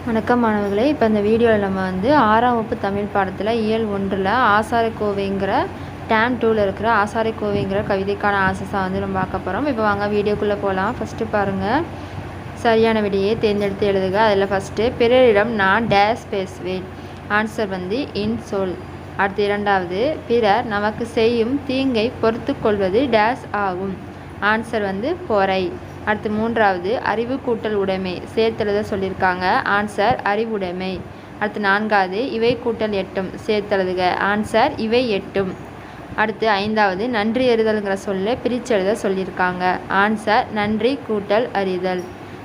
வணக்கம் மாணவர்களே. இப்போ இந்த வீடியோவில் நம்ம வந்து 6ஆம் வகுப்பு தமிழ் பாடத்தில் இயல் 1ல் ஆசாரிக்கோவைங்கிற டேம் 2ல் இருக்கிற ஆசாரிக்கோவைங்கிற கவிதைக்கான ஆன்சர்ஸை வந்து நம்ம பார்க்க போகிறோம். இப்போ வாங்க வீடியோக்குள்ளே போகலாம். ஃபஸ்ட்டு பாருங்கள், சரியான விடையை தேர்ந்தெடுத்து எழுதுக. அதில் ஃபஸ்ட்டு, பிறரிடம் நான் டேஸ் பேசுவேன். ஆன்சர் வந்து இன் சொல். அடுத்து இரண்டாவது, பிறர் நமக்கு செய்யும் தீங்கை பொறுத்து கொள்வது டேஸ் ஆகும். ஆன்சர் வந்து பொறை. அடுத்து மூன்றாவது, அறிவு கூட்டல் உடைமை சேர்த்தெழுத சொல்லியிருக்காங்க. ஆன்சர் அறிவுடைமை. அடுத்து நான்காவது, இவை கூட்டல் எட்டும் சேர்த்தெழுதுக. ஆன்சர் இவை எட்டும். அடுத்து ஐந்தாவது, நன்றி அறிதல்ங்கிற சொல்ல பிரிச்செழுத சொல்லியிருக்காங்க. ஆன்சர் நன்றி கூட்டல் அறிதல்.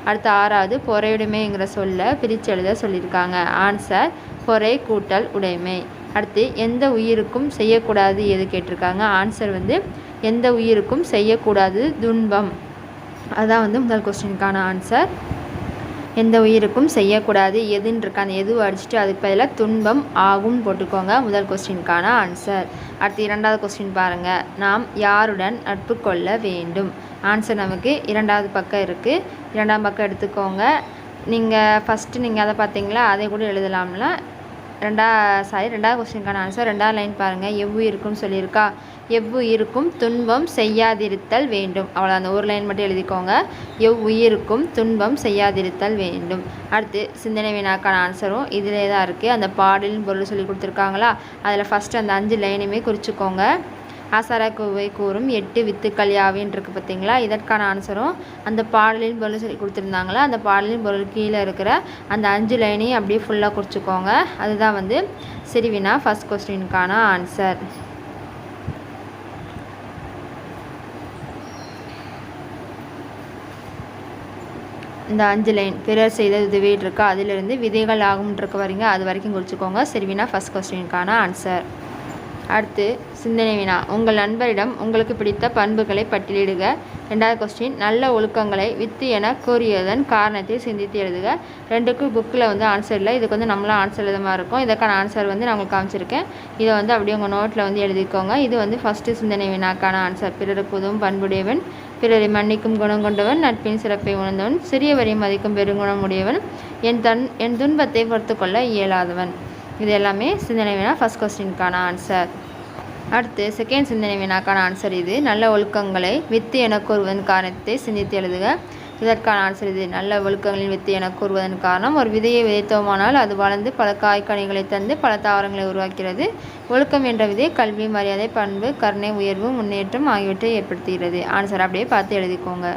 அடுத்து ஆறாவது, பொறையுடைமைங்கிற சொல்ல பிரிச்செழுத சொல்லியிருக்காங்க. ஆன்சர் பொறை கூட்டல் உடைமை. அடுத்து எந்த உயிருக்கும் செய்யக்கூடாது எது கேட்டிருக்காங்க. ஆன்சர் வந்து எந்த உயிருக்கும் செய்யக்கூடாது துன்பம். அதான் வந்து முதல் கொஸ்டினுக்கான ஆன்சர். எந்த உயிருக்கும் செய்யக்கூடாது எதுன்னு இருக்கா, அந்த எது அடிச்சுட்டு அதுக்கு பதிலாக துன்பம் ஆகும் போட்டுக்கோங்க. முதல் கொஸ்டினுக்கான ஆன்சர். அடுத்து இரண்டாவது கொஸ்டின் பாருங்கள், நாம் யாருடன் நட்பு கொள்ள வேண்டும். ஆன்சர் நமக்கு இரண்டாவது பக்கம் இருக்குது. இரண்டாம் பக்கம் எடுத்துக்கோங்க. நீங்கள் ஃபஸ்ட்டு நீங்கள் அதை பார்த்தீங்களா, அதை கூட எழுதலாம்ல. ரெண்டாவது கொஸ்டினுக்கான ஆன்சர். ரெண்டாவது லைன் பாருங்கள், எவ்வுயிருக்கும் சொல்லியிருக்கா. எவ்வுயிருக்கும் துன்பம் செய்யாதிருத்தல் வேண்டும். அவ்வளோ, அந்த ஒரு லைன் மட்டும் எழுதிக்கோங்க. எவ்வுயிருக்கும் துன்பம் செய்யாதிருத்தல் வேண்டும். அடுத்து சிந்தனை வினாக்கான ஆன்சரும் இதிலே தான் இருக்குது. அந்த பாடலின் பொருள் சொல்லி கொடுத்துருக்காங்களா, அதில் ஃபஸ்ட்டு அந்த 5 லைனுமே குறிச்சிக்கோங்க. ஆசாரக்கோவை கூறும் 8 வித்துக்கள் யாவின்னு இருக்குது பார்த்தீங்களா, இதற்கான ஆன்சரும் அந்த பாடலின் பொருள் சொல்லி கொடுத்துருந்தாங்களா, அந்த பாடலின் பொருள் கீழே இருக்கிற அந்த 5 லைனையும் அப்படியே ஃபுல்லாக குறிச்சிக்கோங்க. அதுதான் வந்து சிறுவினா ஃபஸ்ட் கொஸ்டினுக்கான ஆன்சர். இந்த 5 லைன் பிறர் செய்த உதவிட்டு இருக்கா, அதிலிருந்து விதைகள் ஆகும்ன்றிருக்க வரீங்க, அது வரைக்கும் குறிச்சிக்கோங்க. சிறுவினா ஃபஸ்ட் கொஸ்டினுக்கான ஆன்சர். அடுத்து சிந்தனை வினா, உங்கள் நண்பரிடம் உங்களுக்கு பிடித்த பண்புகளை பட்டியலிடுக. ரெண்டாவது கொஸ்டின், நல்ல ஒழுக்கங்களை வித்து என கூறியதன் காரணத்தை சிந்தித்து எழுதுக. ரெண்டுக்கும் புக்கில் வந்து ஆன்சர் இல்லை, இதுக்கு வந்து நம்மளாம் ஆன்சர் எழுத மாதிரி இருக்கும். இதற்கான ஆன்சர் வந்து நான் உங்களுக்கு காமிச்சிருக்கேன். இதை வந்து அப்படியே உங்கள் நோட்டில் வந்து எழுதிக்கோங்க. இது வந்து ஃபஸ்ட்டு சிந்தனை வினாக்கான ஆன்சர். பிறருக்கு உதவும் பண்புடையவன், பிறரை மன்னிக்கும் குணம் கொண்டவன், நட்பின் சிறப்பை உணர்ந்தவன், சிறியவரை மதிக்கும் பெருங்குணம் உடையவன், என் துன்பத்தை பொறுத்து கொள்ள இயலாதவன். இது எல்லாமே சிந்தனை வினா ஃபஸ்ட் கொஸ்டினுக்கான ஆன்சர். அடுத்து செகண்ட் சிந்தனை வினாக்கான ஆன்சர். இது நல்ல ஒழுக்கங்களை வித்து என கூறுவதன் காரணத்தை சிந்தித்து எழுதுக. இதற்கான ஆன்சர் இது. நல்ல ஒழுக்கங்களின் வித்து என கூறுவதன் காரணம், ஒரு விதையை விதைத்தோமானால் அது வளர்ந்து பல காய்கனிகளை தந்து பல தாவரங்களை உருவாக்கிறது. ஒழுக்கம் என்ற விதை கல்வி, மரியாதை, பண்பு, கருணை, உயர்வு, முன்னேற்றம் ஆகியவற்றை ஏற்படுத்துகிறது. ஆன்சர் அப்படியே பார்த்து எழுதிக்கோங்க.